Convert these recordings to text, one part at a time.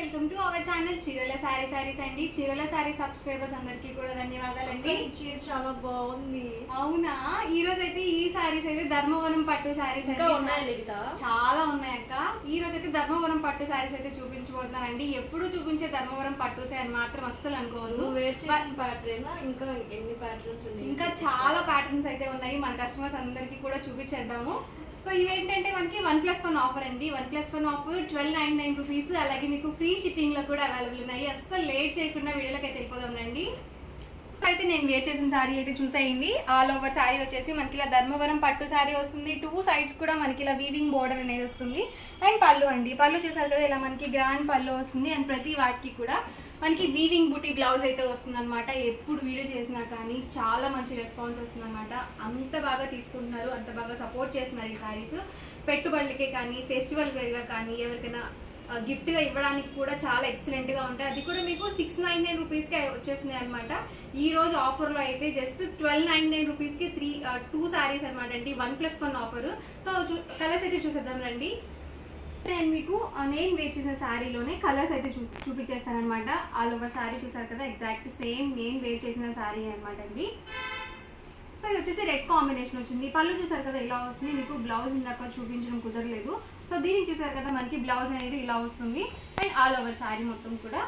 Welcome to our channel చీరల సారీస్ అండి. చీరల సారీ సబ్స్క్రైబర్స్ అందరికీ కూడా ధన్యవాదాలండి. చీర చాలా బాగుంది. అవునా, ఈ రోజు అయితే ఈ సారీస్ అయితే ధర్మవరం పట్టు సారీస్ చాలా ఉన్నాయి అక్క. ఈ రోజు అయితే ధర్మవరం పట్టు సారీస్ అయితే చూపించబోతున్నానండి. ఎప్పుడు చూపించే ధర్మవరం పట్టు సారీ మాత్రం అస్సలు అనుకోవద్దు. ఇంకా ఎన్ని ప్యాటర్న్స్ ఉన్నాయి? ఇంకా చాలా ప్యాటర్న్స్ అయితే ఉన్నాయి. మన కస్టమర్స్ అందరికీ కూడా చూపించేద్దాము. సో ఇవేంటంటే మనకి 1+1 ఆఫర్ అండి. 1+1 ఆఫర్ 1299 రూపీస్. అలాగే మీకు ఫ్రీ షిప్పింగ్ లో కూడా అవైలబుల్ ఉన్నాయి. అస్సలు లేట్ చేయకుండా వీడియోలోకి అయితే వెళ్ళిపోదాం రండి. అయితే నేను వేర్ చేసిన సారీ అయితే చూసేయండి. ఆల్ ఓవర్ సారీ వచ్చేసి మనకి ఇలా ధర్మవరం పట్టు సారీ వస్తుంది. 2 సైడ్స్ కూడా మనకి ఇలా వీవింగ్ బోర్డర్ అనేది వస్తుంది. అండ్ పళ్ళు అండి, పళ్ళు చూసారు కదా ఇలా మనకి గ్రాండ్ పళ్ళు వస్తుంది. అండ్ ప్రతి వాటికి కూడా మనకి వీవింగ్ బుటీ బ్లౌజ్ అయితే వస్తుంది అనమాట. ఎప్పుడు వీడియో చేసినా కానీ చాలా మంచి రెస్పాన్స్ వస్తుంది అనమాట. అంత బాగా తీసుకుంటున్నారు, అంత బాగా సపోర్ట్ చేస్తున్నారు ఈ సారీస్. పెట్టుబడులకే కానీ ఫెస్టివల్ వేర్గా కానీ ఎవరికైనా గిఫ్ట్గా ఇవ్వడానికి కూడా చాలా ఎక్సలెంట్గా ఉంటాయి. అది కూడా మీకు 699 రూపీస్కే వచ్చేస్తుంది అనమాట. ఈ రోజు ఆఫర్లో అయితే జస్ట్ 1299 రూపీస్కి 2 సారీస్ అనమాట అండి. 1+1 ఆఫర్. సో కలర్స్ అయితే చూసేద్దాం రండి. నేను మీకు నేను వేర్ చేసిన శారీలోనే కలర్స్ అయితే చూపించేస్తాను అనమాట. ఆల్ ఓవర్ శారీ చూసారు కదా, ఎగ్జాక్ట్ సేమ్ నేను వేర్ చేసిన శారీ అనమాట అండి. సో ఇది వచ్చేసి రెడ్ కాంబినేషన్ వచ్చింది. పళ్ళు చూసారు కదా ఇలా వస్తుంది. మీకు బ్లౌజ్ ఇందాక చూపించడం కుదరలేదు. సో దీనికి చూసారు కదా మనకి బ్లౌజ్ అనేది ఇలా వస్తుంది. అండ్ ఆల్ ఓవర్ శారీ మొత్తం కూడా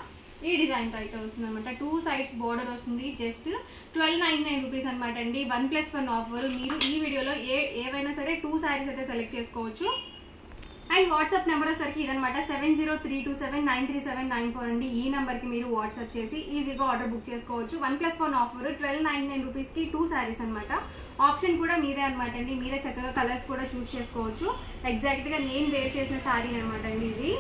ఈ డిజైన్తో అయితే వస్తుంది అనమాట. 2 సైడ్స్ బోర్డర్ వస్తుంది. జస్ట్ 1299 రూపీస్ అనమాట అండి. 1+1 ఆఫర్. మీరు ఈ వీడియోలో ఏవైనా సరే 2 సారీస్ అయితే సెలెక్ట్ చేసుకోవచ్చు. అండ్ వాట్సాప్ నెంబర్ వచ్చేసరికి ఇదనమాట 7032793794 అండి. ఈ నెంబర్కి మీరు వాట్సాప్ చేసి ఈజీగా ఆర్డర్ బుక్ చేసుకోవచ్చు. 1+1 ఆఫర్ 1299 రూపీస్కి 2 సారీస్ అనమాట. ఆప్షన్ కూడా మీదే అనమాట అండి. మీరే చక్కగా కలర్స్ కూడా చూస్ చేసుకోవచ్చు. ఎగ్జాక్ట్గా నేను వేర్ చేసిన సారీ అనమాట అండి ఇది.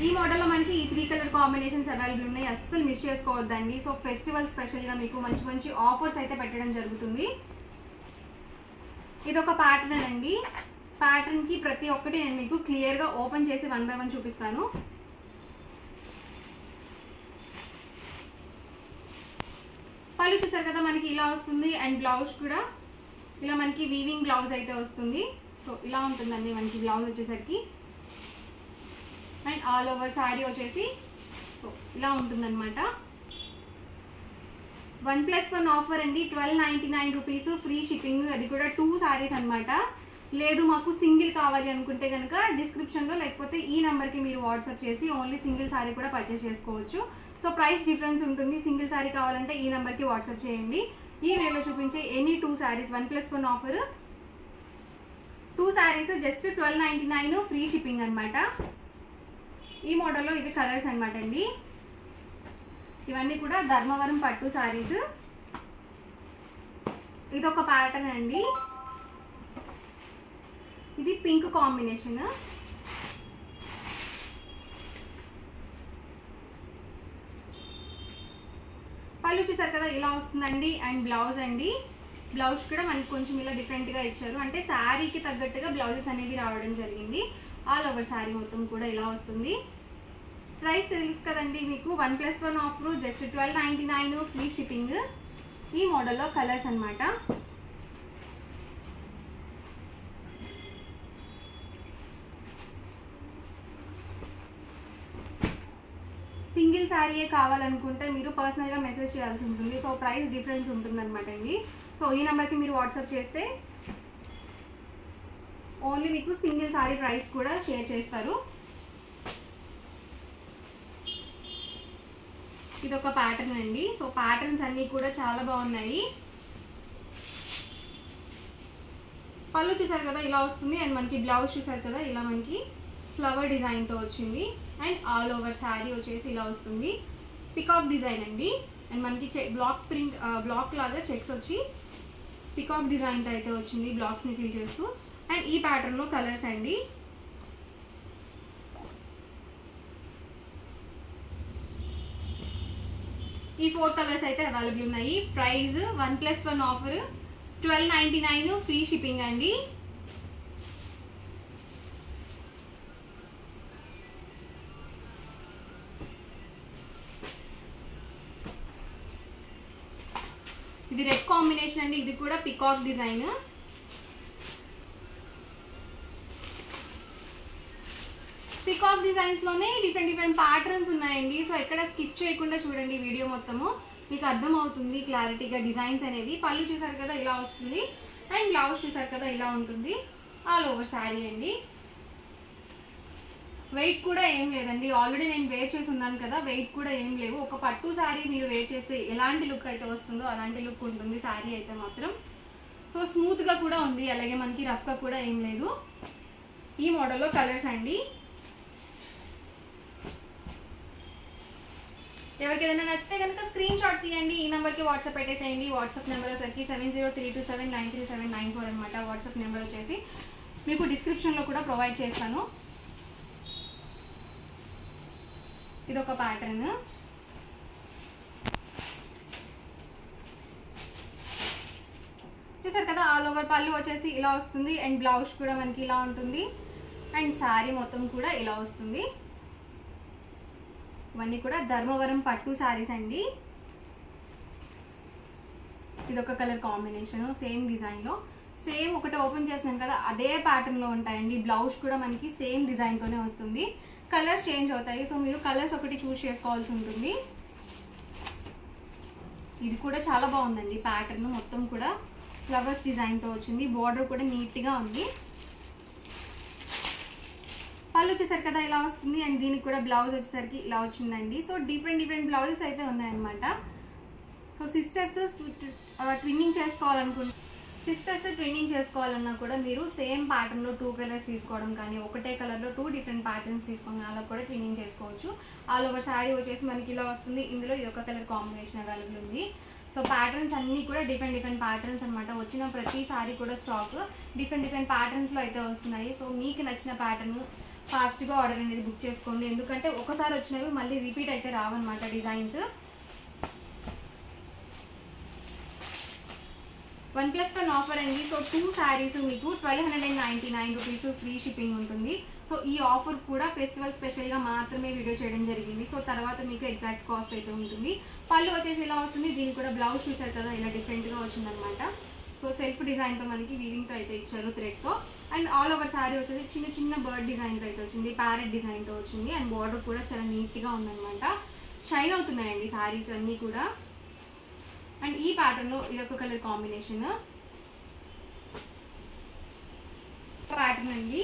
ఈ మోడల్లో మనకి ఈ 3 కలర్ కాంబినేషన్స్ అవైలబుల్ ఉన్నాయి. అస్సలు మిస్ చేసుకోవద్దండి. సో ఫెస్టివల్ స్పెషల్గా మీకు మంచి మంచి ఆఫర్స్ అయితే పెట్టడం జరుగుతుంది. ఇది ఒక ప్యాటర్న్ అండి. ప్యాటర్న్కి ప్రతి ఒక్కటి నేను మీకు క్లియర్గా ఓపెన్ చేసి 1 by 1 చూపిస్తాను. పళ్ళు చూసారు కదా మనకి ఇలా వస్తుంది. అండ్ బ్లౌజ్ కూడా ఇలా మనకి వీవింగ్ బ్లౌజ్ అయితే వస్తుంది. సో ఇలా ఉంటుందండి మనకి బ్లౌజ్ వచ్చేసరికి. అండ్ ఆల్ ఓవర్ శారీ వచ్చేసి ఇలా ఉంటుందన్నమాట. 1+1 ఆఫర్ అండి. 1299 రూపీస్ ఫ్రీ షిప్పింగ్. అది కూడా 2 సారీస్ అనమాట. లేదు మాకు సింగిల్ కావాలి అనుకుంటే కనుక డిస్క్రిప్షన్లో లేకపోతే ఈ నెంబర్కి మీరు వాట్సాప్ చేసి ఓన్లీ సింగిల్ సారీ కూడా పర్చేస్ చేసుకోవచ్చు. సో ప్రైస్ డిఫరెన్స్ ఉంటుంది. సింగిల్ సారీ కావాలంటే ఈ నెంబర్కి వాట్సాప్ చేయండి. ఈ వీడియోలో చూపించే any 2 saris 1+1 offer 2 saris just 1299 free shipping అనమాట. ఈ మోడల్లో ఇవి కలర్స్ అనమాట అండి. ఇవన్నీ కూడా ధర్మవరం పట్టు సారీస్. ఇదొక ప్యాటర్న్ అండి. ఇది పింక్ కాంబినేషన్. పళ్ళు చూసారు కదా ఇలా వస్తుందండి. అండ్ బ్లౌజ్ అండి. బ్లౌజ్ కూడా మనకి కొంచెం ఇలా డిఫరెంట్గా ఇచ్చారు. అంటే శారీకి తగ్గట్టుగా బ్లౌజెస్ అనేవి రావడం జరిగింది. ఆల్ ఓవర్ శారీ మొత్తం కూడా ఇలా వస్తుంది. ప్రైస్ తెలుసు కదండి మీకు. 1+1 ఆఫర్ జస్ట్ 1299 ఫ్రీ షిప్పింగ్. ఈ మోడల్లో కలర్స్ అనమాట. సింగిల్ శారీయే కావాలనుకుంటే మీరు పర్సనల్గా మెసేజ్ చేయాల్సి ఉంటుంది. సో ప్రైస్ డిఫరెన్స్ ఉంటుంది అనమాట అండి. సో ఈ నెంబర్కి మీరు వాట్సాప్ చేస్తే ఓన్లీ మీకు సింగిల్ శారీ ప్రైస్ కూడా షేర్ చేస్తారు. ఇదొక ప్యాటర్న్ అండి. సో ప్యాటర్న్స్ అన్నీ కూడా చాలా బాగున్నాయి. పళ్ళు చూసారు కదా ఇలా వస్తుంది. అండ్ మనకి బ్లౌజ్ చూసారు కదా ఇలా మనకి ఫ్లవర్ డిజైన్తో వచ్చింది. అండ్ ఆల్ ఓవర్ శారీ వచ్చేసి ఇలా వస్తుంది. పికాక్ డిజైన్ అండి. అండ్ మనకి బ్లాక్ లాగా చెక్స్ వచ్చి పికాక్ డిజైన్తో అయితే వచ్చింది. బ్లాక్స్ని ఫిల్ చేస్తూ. అండ్ ఈ ప్యాటర్న్లో కలర్స్ అండి. ఈ 4 కలర్స్ అయితే అవైలబుల్ ఉన్నాయి. ప్రైస్ 1+1 ఆఫర్ 1299 ఫ్రీ షిప్పింగ్ అండి. ఇది రెడ్ కాంబినేషన్ అండి. ఇది కూడా పికాక్ డిజైన్. పికాక్ డిజైన్స్లోనే డిఫరెంట్ ప్యాటర్న్స్ ఉన్నాయండి. సో ఎక్కడ స్కిప్ చేయకుండా చూడండి వీడియో మొత్తము, మీకు అర్థమవుతుంది క్లారిటీగా డిజైన్స్ అనేవి. పళ్ళు చూసారు కదా ఇలా వస్తుంది, అండ్ బ్లౌజ్ చూసారు కదా ఇలా ఉంటుంది. ఆల్ ఓవర్ శారీ అండి. వెయిట్ కూడా ఏం లేదండి, ఆల్రెడీ నేను వేర్ చేసి ఉన్నాను కదా, వెయిట్ కూడా ఏం లేవు. ఒక పట్టు శారీ మీరు వేర్ చేస్తే ఎలాంటి లుక్ అయితే వస్తుందో అలాంటి లుక్ ఉంటుంది శారీ అయితే మాత్రం. సో స్మూత్గా కూడా ఉంది, అలాగే మనకి రఫ్గా కూడా ఏం లేదు. ఈ మోడల్లో కలర్స్ అండి. ఎవరికి ఏదైనా నచ్చితే కనుక స్క్రీన్ షాట్ తీయండి, ఈ నెంబర్కి వాట్సాప్ పెట్టేసేయండి. వాట్సాప్ నెంబర్ వచ్చేసి 7032799374 అనమాట. వాట్సాప్ నెంబర్ వచ్చేసి మీకు డిస్క్రిప్షన్లో కూడా ప్రొవైడ్ చేస్తాను. ఇదొక ప్యాటర్న్. చూసారు కదా ఆల్ ఓవర్ పళ్ళు వచ్చేసి ఇలా వస్తుంది, అండ్ బ్లౌజ్ కూడా మనకి ఇలా ఉంటుంది, అండ్ శారీ మొత్తం కూడా ఇలా వస్తుంది. ఇవన్నీ కూడా ధర్మవరం పట్టు శారీస్ అండి. ఇదొక కలర్ కాంబినేషన్, సేమ్ డిజైన్లో. సేమ్ ఒకటి ఓపెన్ చేస్తున్నాను కదా అదే ప్యాటర్న్లో ఉంటాయండి. బ్లౌజ్ కూడా మనకి సేమ్ డిజైన్తోనే వస్తుంది. కలర్స్ చేంజ్ అవుతాయి, సో మీరు కలర్స్ ఒకటి చూస్ చేసుకోవాల్సి ఉంటుంది. ఇది కూడా చాలా బాగుందండి ప్యాటర్న్, మొత్తం కూడా ఫ్లవర్స్ డిజైన్తో వచ్చింది. బార్డర్ కూడా నీట్గా ఉంది. పళ్ళు వచ్చేసరికి కదా ఇలా వస్తుంది, అండ్ దీనికి కూడా బ్లౌజ్ వచ్చేసరికి ఇలా వచ్చిందండి. సో డిఫరెంట్ బ్లౌజెస్ అయితే ఉన్నాయన్నమాట. సో సిస్టర్స్ ట్విన్నింగ్ చేసుకోవాలన్నా కూడా మీరు సేమ్ ప్యాటర్న్లో 2 కలర్స్ తీసుకోవడం కానీ, ఒకటే కలర్లో 2 డిఫరెంట్ ప్యాటర్న్స్ తీసుకొని అలా కూడా ట్విన్నింగ్ చేసుకోవచ్చు. ఆల్ ఓవర్ శారీ వచ్చేసి మనకి ఇలా వస్తుంది. ఇందులో ఇది ఒక కలర్ కాంబినేషన్ అవైలబుల్ ఉంది. సో ప్యాటర్న్స్ అన్నీ కూడా డిఫరెంట్ ప్యాటర్న్స్ అనమాట. వచ్చిన ప్రతి సారీ కూడా స్టాక్ డిఫరెంట్ ప్యాటర్న్స్లో అయితే వస్తున్నాయి. సో మీకు నచ్చిన ప్యాటర్న్ ఫాస్ట్గా ఆర్డర్ అనేది బుక్ చేసుకోండి, ఎందుకంటే ఒకసారి వచ్చినవి మళ్ళీ రిపీట్ అయితే రావన్నమాట డిజైన్స్. 1+1 ఆఫర్ అండి. సో 2 శారీస్ మీకు 1299 రూపీస్ ఫ్రీ షిప్పింగ్ ఉంటుంది. సో ఈ ఆఫర్ కూడా ఫెస్టివల్ స్పెషల్గా మాత్రమే వీడియో చేయడం జరిగింది. సో తర్వాత మీకు ఎగ్జాక్ట్ కాస్ట్ అయితే ఉంటుంది. పళ్ళు వచ్చేసి ఇలా వస్తుంది, దీనికి కూడా బ్లౌజ్ చూసారు కదా ఇలా డిఫరెంట్గా వచ్చిందనమాట. సో సెల్ఫ్ డిజైన్తో మనకి వీవింగ్తో అయితే ఇచ్చారు థ్రెడ్తో. అండ్ ఆల్ ఓవర్ శారీ వచ్చేసి చిన్న బర్డ్ డిజైన్తో అయితే వచ్చింది, ప్యారెట్ డిజైన్తో వచ్చింది. అండ్ బార్డర్ కూడా చాలా నీట్గా ఉందన్నమాట. షైన్ అవుతున్నాయండి శారీస్ అన్నీ కూడా. అండ్ ఈ ప్యాటర్న్లో ఇదొక కలర్ కాంబినేషన్ ప్యాటర్న్ అండి.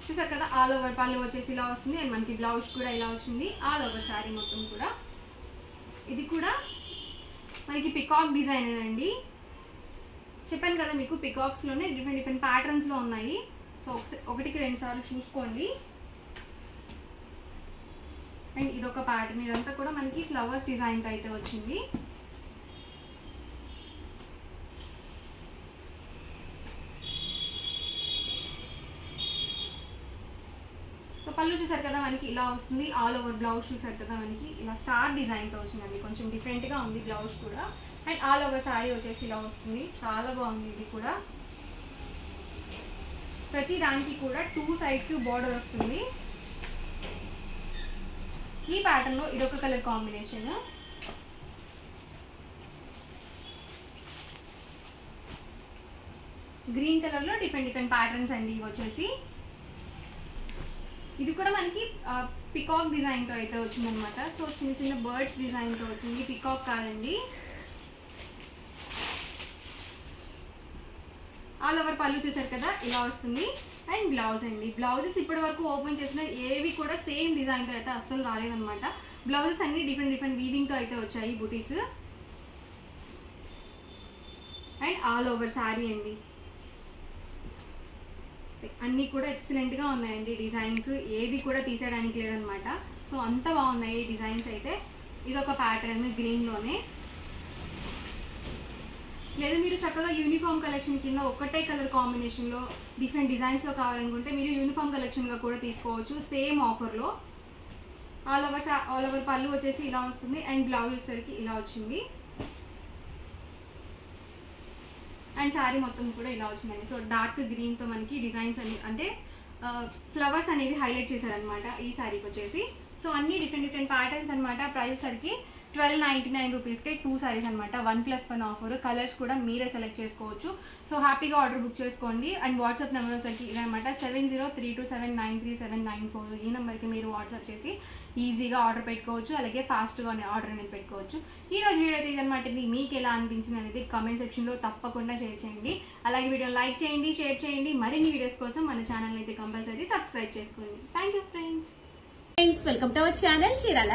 చూసారు కదా ఆల్ ఓవర్ పళ్ళు వచ్చేసి ఇలా వస్తుంది, అండ్ మనకి బ్లౌజ్ కూడా ఇలా వచ్చింది. ఆల్ ఓవర్ శారీ మొత్తం కూడా ఇది కూడా మనకి పికాక్ డిజైన్ అండి. చెప్పాను కదా మీకు పికాక్స్లోనే డిఫరెంట్ ప్యాటర్న్స్లో ఉన్నాయి. సో ఒకటికి 2 సార్లు చూసుకోండి. అండ్ ఇదొక ప్యాటర్న్, ఇదంతా కూడా మనకి ఫ్లవర్స్ డిజైన్తో అయితే వచ్చింది. సో పళ్ళు చూసారు కదా మనకి ఇలా వస్తుంది. ఆల్ ఓవర్ బ్లౌజ్ చూసారు కదా మనకి ఇలా స్టార్ డిజైన్తో వచ్చిందండి, కొంచెం డిఫరెంట్గా ఉంది బ్లౌజ్ కూడా. అండ్ ఆల్ ఓవర్ శారీ వచ్చేసి ఇలా వస్తుంది, చాలా బాగుంది. ఇది కూడా ప్రతి దానికి కూడా 2 సైడ్స్ బార్డర్ వస్తుంది. ఈ ప్యాటర్న్లో ఇదొక కలర్ కాంబినేషన్. గ్రీన్ కలర్లో డిఫరెంట్ ప్యాటర్న్స్ అండి ఇవి వచ్చేసి. ఇది కూడా మనకి పికాక్ డిజైన్తో అయితే వచ్చిందనమాట. సో చిన్న బర్డ్స్ డిజైన్తో వచ్చింది, పికాక్ కాదండి. ఆల్ ఓవర్ పళ్ళు చూసారు కదా ఇలా వస్తుంది. అండ్ బ్లౌజ్ అండి, బ్లౌజెస్ ఇప్పటి వరకు ఓపెన్ చేసిన ఏవి కూడా సేమ్ డిజైన్తో అయితే అస్సలు రాలేదన్నమాట. బ్లౌజెస్ అన్ని డిఫరెంట్ వీవింగ్తో అయితే వచ్చాయి బుటీస్. అండ్ ఆల్ ఓవర్ శారీ అండి, అన్నీ కూడా ఎక్సలెంట్గా ఉన్నాయండి డిజైన్స్, ఏది కూడా తీసేయడానికి లేదనమాట. సో అంత బాగున్నాయి డిజైన్స్ అయితే. ఇదొక ప్యాటర్న్ గ్రీన్లోనే. లేదు మీరు చక్కగా యూనిఫామ్ కలెక్షన్ కింద ఒకటే కలర్ కాంబినేషన్లో డిఫరెంట్ డిజైన్స్లో కావాలనుకుంటే మీరు యూనిఫామ్ కలెక్షన్గా కూడా తీసుకోవచ్చు సేమ్ ఆఫర్లో. ఆల్ ఓవర్ పళ్ళు వచ్చేసి ఇలా వస్తుంది, అండ్ బ్లౌజ్ వచ్చేసరికి ఇలా వచ్చింది. అండ్ శారీ మొత్తం కూడా ఇలా వచ్చిందండి. సో డార్క్ గ్రీన్తో మనకి డిజైన్స్ అంటే ఫ్లవర్స్ అనేవి హైలైట్ చేశారనమాట ఈ శారీకి వచ్చేసి. సో అన్ని డిఫరెంట్ ప్యాటర్న్స్ అనమాట. ప్రైస్ సరికి 1299 రూపీస్కి 2 సారీస్ అనమాట. 1+1 ఆఫర్. కలర్స్ కూడా మీరే సెలెక్ట్ చేసుకోవచ్చు. సో హ్యాపీగా ఆర్డర్ బుక్ చేసుకోండి. అండ్ వాట్సాప్ నెంబర్ వచ్చేసి ఇదనమాట 703227937994. ఈ నెంబర్కి మీరు వాట్సాప్ చేసి ఈజీగా ఆర్డర్ పెట్టుకోవచ్చు. అలాగే ఫాస్ట్గా ఆర్డర్ అనేది పెట్టుకోవచ్చు. ఈ రోజు వీడియో అయితే ఇదనమాట. మీకు ఎలా అనిపించింది అనేది కామెంట్ సెక్షన్లో తప్పకుండా షేర్ చేయండి. అలాగే వీడియో లైక్ చేయండి, షేర్ చేయండి. మరిన్ని వీడియోస్ కోసం మన ఛానల్ అయితే కంపల్సరీ సబ్స్క్రైబ్ చేసుకోండి. Thank you friends. Welcome to our channel Chirala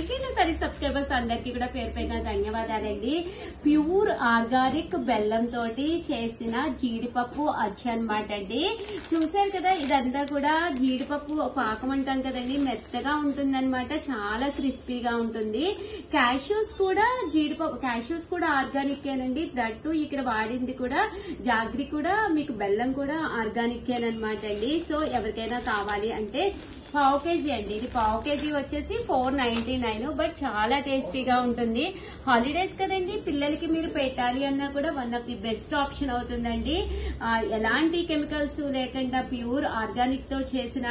Chirala sorry subscribers అందరికి కూడా పేరు పైన ధన్యవాదాలండి. ప్యూర్ ఆర్గానిక్ బెల్లం తోటి చేసిన జీడిపప్పు అచ్చు అనమాట అండి. చూసారు కదా, ఇదంతా కూడా జీడిపప్పు పాకం అంటాం కదండి, మెత్తగా ఉంటుందన్నమాట. చాలా క్రిస్పీగా ఉంటుంది. క్యాష్యూస్ కూడా క్యాష్యూస్ కూడా ఆర్గానిక్ ఏనండి. దట్టు ఇక్కడ వాడింది కూడా జాగ్రి కూడా, మీకు బెల్లం కూడా ఆర్గానిక్ ఏనమాట అండి. సో ఎవరికైనా కావాలి అంటే పావు కేజీ అండి. ఇది పావు కేజీ వచ్చేసి 499. బట్ చాలా టేస్టీగా ఉంటుంది. హాలిడేస్ కదండి, పిల్లలకి మీరు పెట్టాలి అన్నా కూడా one of the best option అవుతుందండి. ఎలాంటి కెమికల్స్ లేకుండా ప్యూర్ ఆర్గానిక్ తో చేసిన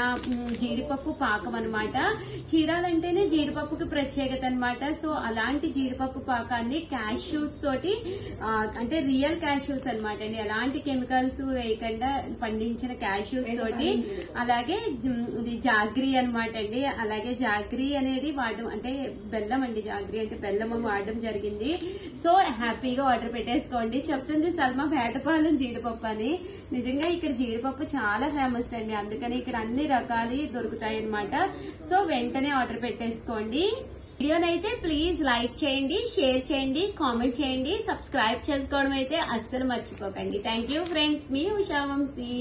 జీడిపప్పు పాకం అనమాట. చీరాలంటేనే జీడిపప్పుకి ప్రత్యేకత అనమాట. సో అలాంటి జీడిపప్పు పాకాన్ని క్యాష్యూస్ తోటి, అంటే రియల్ క్యాష్యూస్ అనమాట అండి, ఎలాంటి కెమికల్స్ వేయకుండా పండించిన క్యాష్యూస్ తోటి, అలాగే జాగ్రీ అనమాట అండి. అలాగే జాగ్రీ అనేది వాడడం, అంటే బెల్లం అండి, జాగ్రీ అంటే బెల్లం వాడడం జరిగింది. సో హ్యాపీగా ఆర్డర్ పెట్టేసుకోండి. చెప్తుంది సల్మా వేటపాలెం జీడిపప్పు అని. నిజంగా ఇక్కడ జీడిపప్పు చాలా ఫేమస్ అండి, అందుకని ఇక్కడ అన్ని రకాలు దొరుకుతాయి అనమాట. సో వెంటనే ఆర్డర్ పెట్టేసుకోండి. వీడియోనైతే ప్లీజ్ లైక్ చేయండి, షేర్ చేయండి, కామెంట్ చేయండి, సబ్స్క్రైబ్ చేసుకోవడం అయితే అస్సలు మర్చిపోకండి. Thank you friends. మీ ఉషా వంశీ.